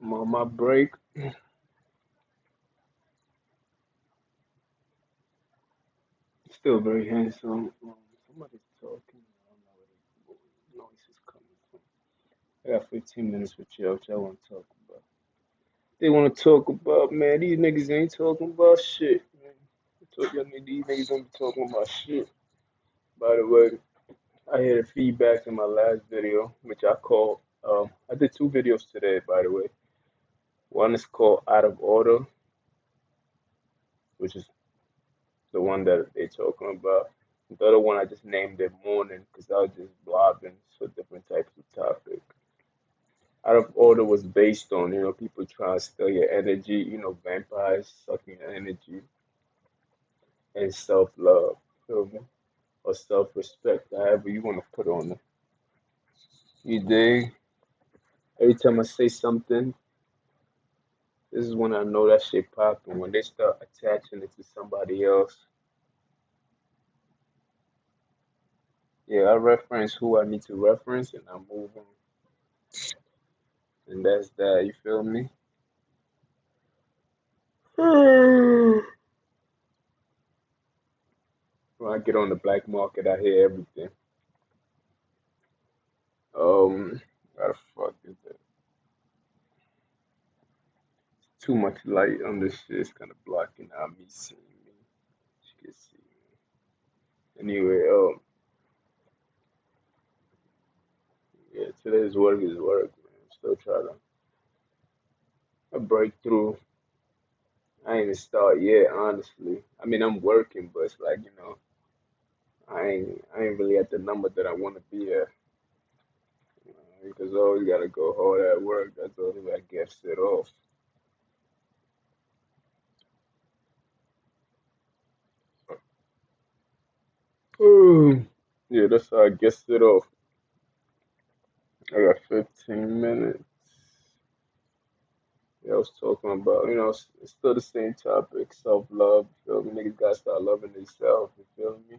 I'm on my break. Still very handsome. Somebody's talking. I don't know where the noise is coming from. I got 15 minutes with you. What y'all want to talk about? They want to talk about, man, these niggas ain't talking about shit, man. I told y'all these niggas don't be talking about shit. By the way, I had a feedback in my last video, which I did two videos today, by the way. One is called Out of Order, which is the one that they talking about. The other one I just named it Morning because I was just blogging for different types of topic. Out of Order was based on, people trying to steal your energy, vampires sucking your energy and self love, feel me? Or self respect, however you want to put on it. You dig? Every time I say something, this is when I know that shit popping. When they start attaching it to somebody else, yeah, I reference who I need to reference and I move on. And that's that, you feel me? When I get on the black market, I hear everything. How the fuck is that? Too much light on this shit. It's kind of blocking out me seeing me. You can see me. Anyway, yeah, today's work is work, man. Still trying to break through. I ain't even start yet, honestly. I mean, I'm working, but it's like, I ain't really at the number that I want to be at. Because I always gotta go hard at work. That's the only way I get set off. Yeah, that's how I get set off. I got 15 minutes. Yeah, I was talking about, it's still the same topic, self-love. You feel me? Niggas gotta start loving themselves. You feel me?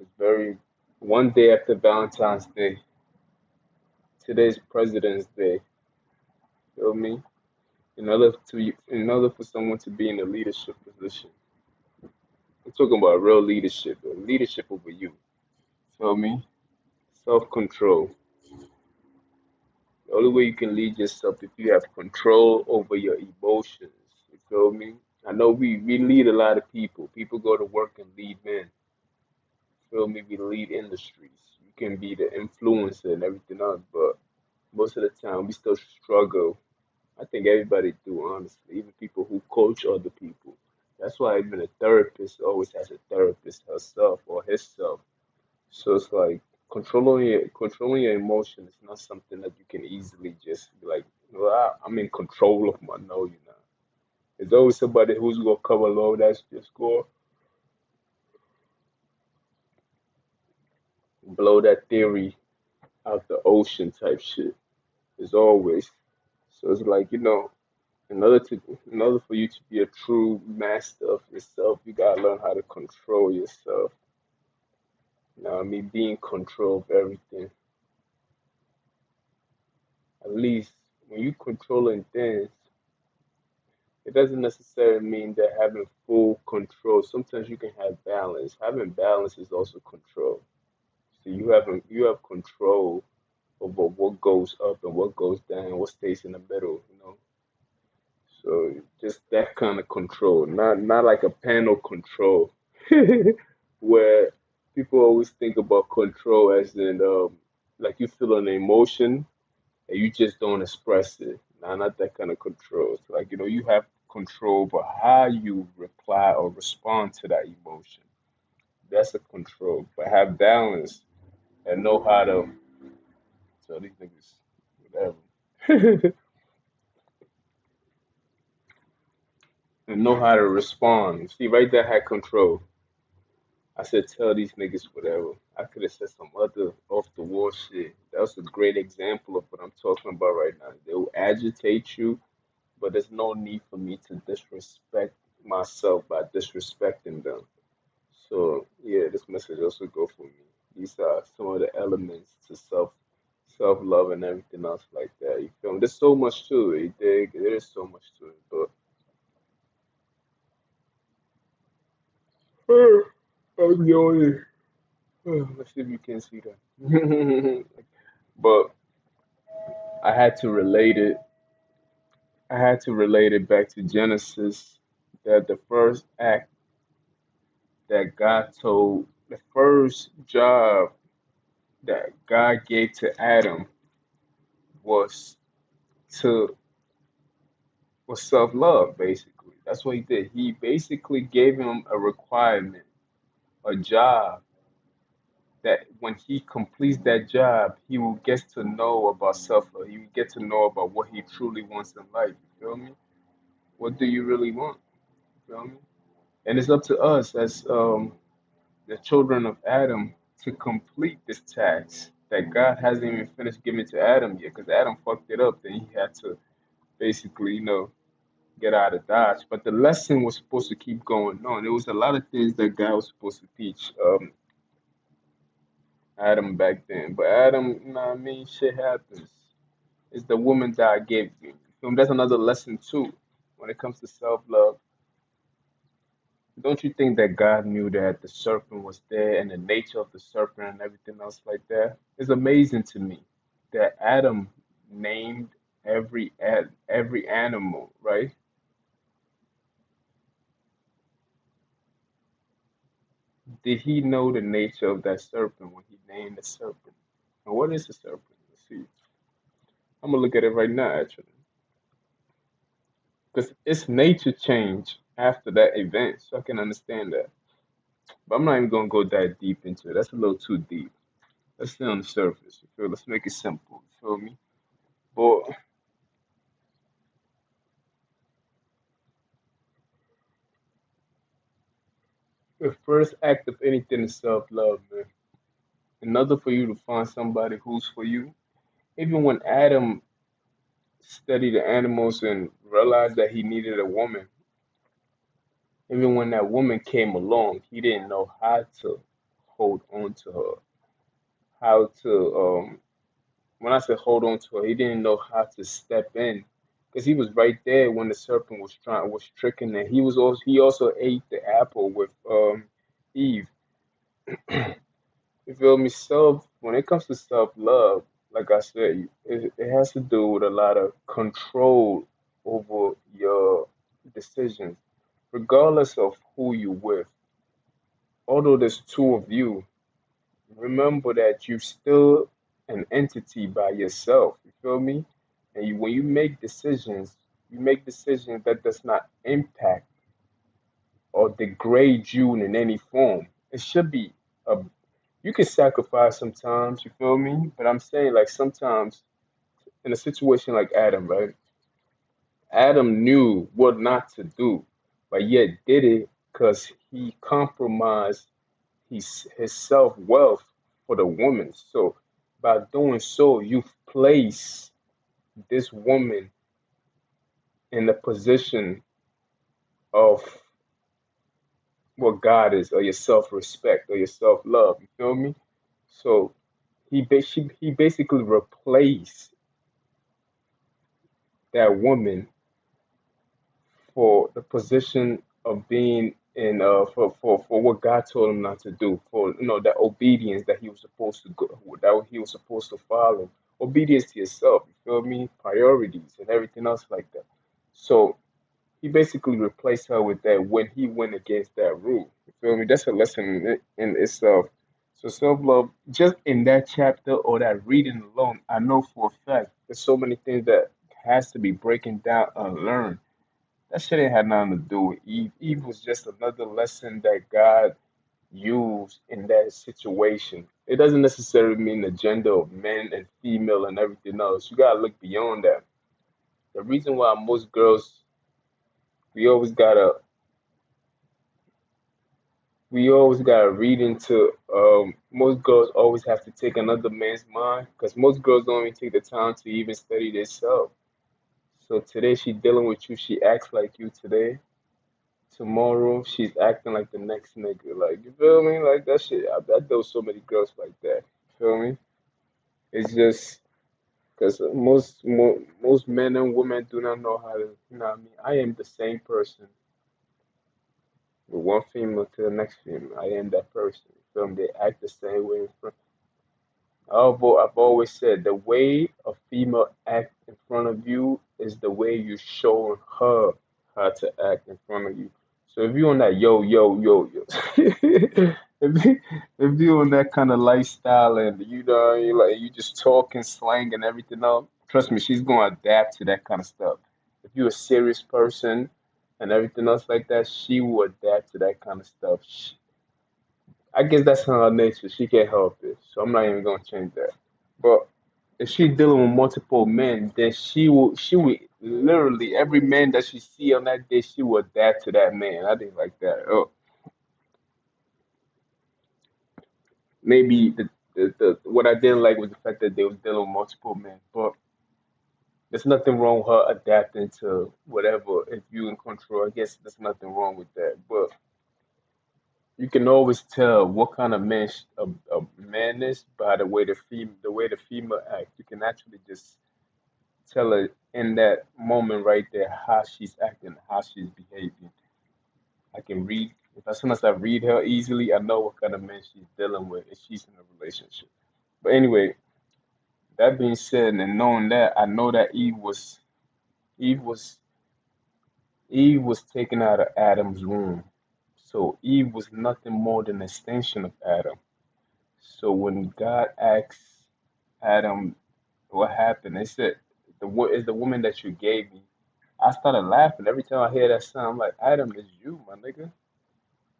It's very one day after Valentine's Day. Today's President's Day. Feel me? In order for someone to be in a leadership position, I'm talking about real leadership, leadership over you. Feel me? Self-control. The only way you can lead yourself if you have control over your emotions. You feel me? I know we lead a lot of people. People go to work and lead men. Feel me? We lead industries. You can be the influencer and everything else, but most of the time we still struggle. I think everybody do, honestly. Even people who coach other people. That's why even a therapist always has a therapist herself or himself. So it's like controlling your emotion is not something that you can easily just be like, well, I'm in control of my no, you're not. There's always somebody who's gonna come along that's just gonna blow that theory out the ocean type shit. As always. So it's like, in order for you to be a true master of yourself, you gotta learn how to control yourself. Now, I mean, be in control of everything. At least when you controlling things, it doesn't necessarily mean that having full control. Sometimes you can have balance. Having balance is also control. So you have control over what goes up and what goes down, what stays in the middle. So just that kind of control, not like a panel control, where people always think about control as in like you feel an emotion and you just don't express it. Nah, not that kind of control. It's like you have control over how you reply or respond to that emotion. That's a control. But have balance and know how to tell these niggas whatever. And know how to respond. See, right there, had control. I said, tell these niggas whatever. I could have said some other off the wall shit. That was a great example of what I'm talking about right now. They will agitate you, but there's no need for me to disrespect myself by disrespecting them. So, yeah, this message also go for me. These are some of the elements to self. self love and everything else like that. You feel me? There's so much to it. You dig? There is so much to it, but I'm yawning. Let's see if you can see that. But I had to relate it. I had to relate it back to Genesis that the first act that God told, the first job that God gave to Adam was to was self-love, basically. That's what he did. He basically gave him a requirement, a job that when he completes that job, he will get to know about self-love. He will get to know about what he truly wants in life. You feel me? What do you really want? You feel me? And it's up to us as the children of Adam to complete this task that God hasn't even finished giving to Adam yet, because Adam fucked it up. Then he had to basically, get out of Dodge. But the lesson was supposed to keep going on. There was a lot of things that God was supposed to teach Adam back then. But Adam, you know what I mean? Shit happens. It's the woman that I gave you. So that's another lesson too. When it comes to self-love, don't you think that God knew that the serpent was there and the nature of the serpent and everything else like that? It's amazing to me that Adam named every animal, right? Did he know the nature of that serpent when he named the serpent? And what is a serpent? Let's see. I'm gonna look at it right now, actually, because its nature changed after that event, so I can understand that. But I'm not even gonna go that deep into it. That's a little too deep. Let's stay on the surface. You feel? Let's make it simple. You feel me? But the first act of anything is self-love, man. In order for you to find somebody who's for you, even when Adam studied the animals and realized that he needed a woman, even when that woman came along, he didn't know how to hold on to her, how to when I said hold on to her, he didn't know how to step in because he was right there when the serpent was tricking and he also ate the apple with Eve. You feel me? Self when it comes to self love, like I said, it has to do with a lot of control over your decisions, regardless of who you with. Although there's two of you, remember that you're still an entity by yourself. You feel me? And when you make decisions that does not impact or degrade you in any form. It should be a you can sacrifice sometimes, you feel me? But I'm saying like sometimes in a situation like Adam, right? Adam knew what not to do, but yet did it because he compromised his self wealth for the woman. So by doing so, you place this woman in the position of what God is, or your self respect, or your self love. You feel me? So he basically replaced that woman for the position of being in for what God told him not to do, for that obedience that he was supposed to go that he was supposed to follow. Obedience to yourself, you feel me? Priorities and everything else like that. So he basically replaced her with that when he went against that rule. You feel me? That's a lesson in itself. So self love, just in that chapter or that reading alone, I know for a fact there's so many things that has to be breaking down and learned. That shit ain't had nothing to do with Eve. Eve was just another lesson that God used in that situation. It doesn't necessarily mean the gender of men and female and everything else. You gotta look beyond that. The reason why most girls we always gotta we always gotta read into most girls always have to take another man's mind because most girls don't even take the time to even study themselves. So today she dealing with you, she acts like you today. Tomorrow she's acting like the next nigga. Like you feel me? Like that shit. I dealt with so many girls like that. You feel me? It's just Because most men and women do not know how to, you know what I mean? I am the same person with one female to the next female. I am that person. You feel me? They act the same way in front. I've always said the way a female act in front of you is the way you show her how to act in front of you. So if you on that yo, if you on that kind of lifestyle and you know you like you just talking slang and everything else, trust me, she's gonna adapt to that kind of stuff. If you're a serious person and everything else like that, she will adapt to that kind of stuff. I guess that's her nature. She can't help it. So I'm not even gonna change that. But if she's dealing with multiple men, then she will literally every man that she see on that day, she will adapt to that man. I think like that. Oh, maybe the what I didn't like was the fact that they was dealing with multiple men. But there's nothing wrong with her adapting to whatever. If you in control, I guess there's nothing wrong with that. But you can always tell what kind of man a man is by the way the female act. You can actually just tell her in that moment right there how she's acting, how she's behaving. I can read if as soon as I read her easily, I know what kind of man she's dealing with if she's in a relationship. But anyway, that being said, and knowing that, I know that Eve was Eve was taken out of Adam's womb. So Eve was nothing more than an extension of Adam. So when God asks Adam what happened, they said what is the woman that you gave me? I started laughing every time I hear that sound. I'm like, Adam is you, my nigga.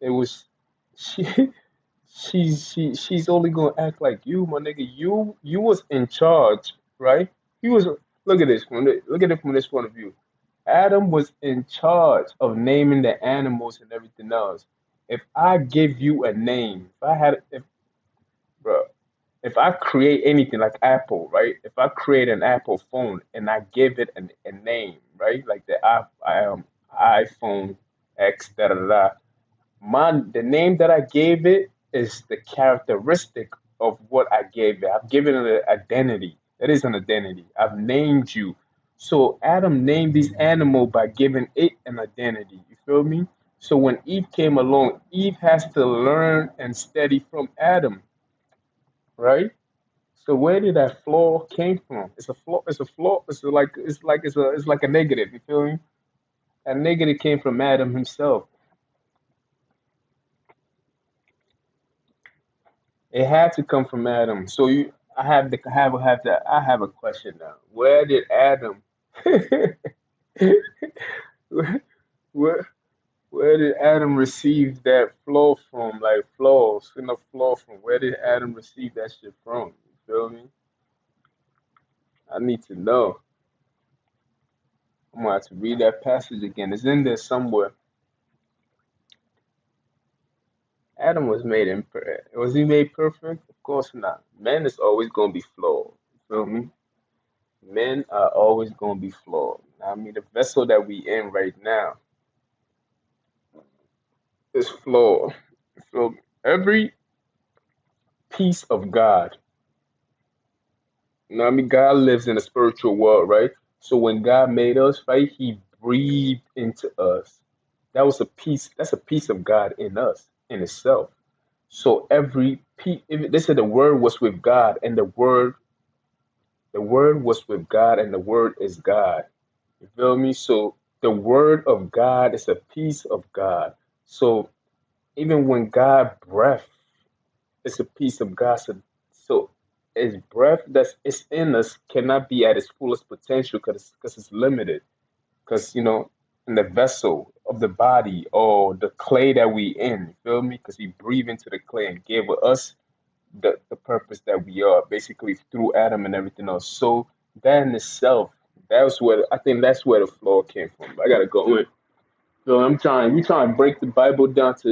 It was she she's only gonna act like you, my nigga. You was in charge, right? He was look at this look at it from this point of view. Adam was in charge of naming the animals and everything else. If I give you a name, if bro, if I create anything like Apple, right? If I create an Apple phone and I give it a name, right? Like iPhone X da da da. The name that I gave it is the characteristic of what I gave it. I've given it an identity. That is an identity. I've named you. So Adam named this animal by giving it an identity. You feel me? So when Eve came along, Eve has to learn and study from Adam, right? So where did that flaw came from? It's a flaw. It's a flaw. It's like a negative. You feel me? That negative came from Adam himself. It had to come from Adam. So I have a question now. Where did Adam where where did Adam receive that flow from? Like flows, flow from. Where did Adam receive that shit from? You feel me? I need to know. I'm gonna have to read that passage again. It's in there somewhere. Adam was made imperfect. Was he made perfect? Of course not. Man is always gonna be flawed. You feel me? Men are always gonna be flawed. I mean, the vessel that we in right now is flawed. So every piece of God, you know what I mean? God lives in a spiritual world, right? So when God made us, right, He breathed into us. That's a piece of God in us, in itself. So every piece, they said the word was with God, and the word was with God, and the word is God. You feel me? So the word of God is a piece of God. So even when God breath is a piece of God, so His breath that's it's in us cannot be at its fullest potential because it's limited. Because in the vessel of the body or the clay that we in, you feel me? Because He breathed into the clay and gave us the purpose that we are, basically through Adam and everything else. So that in itself, I think that's where the flaw came from. I gotta go in. So we trying to break the Bible down to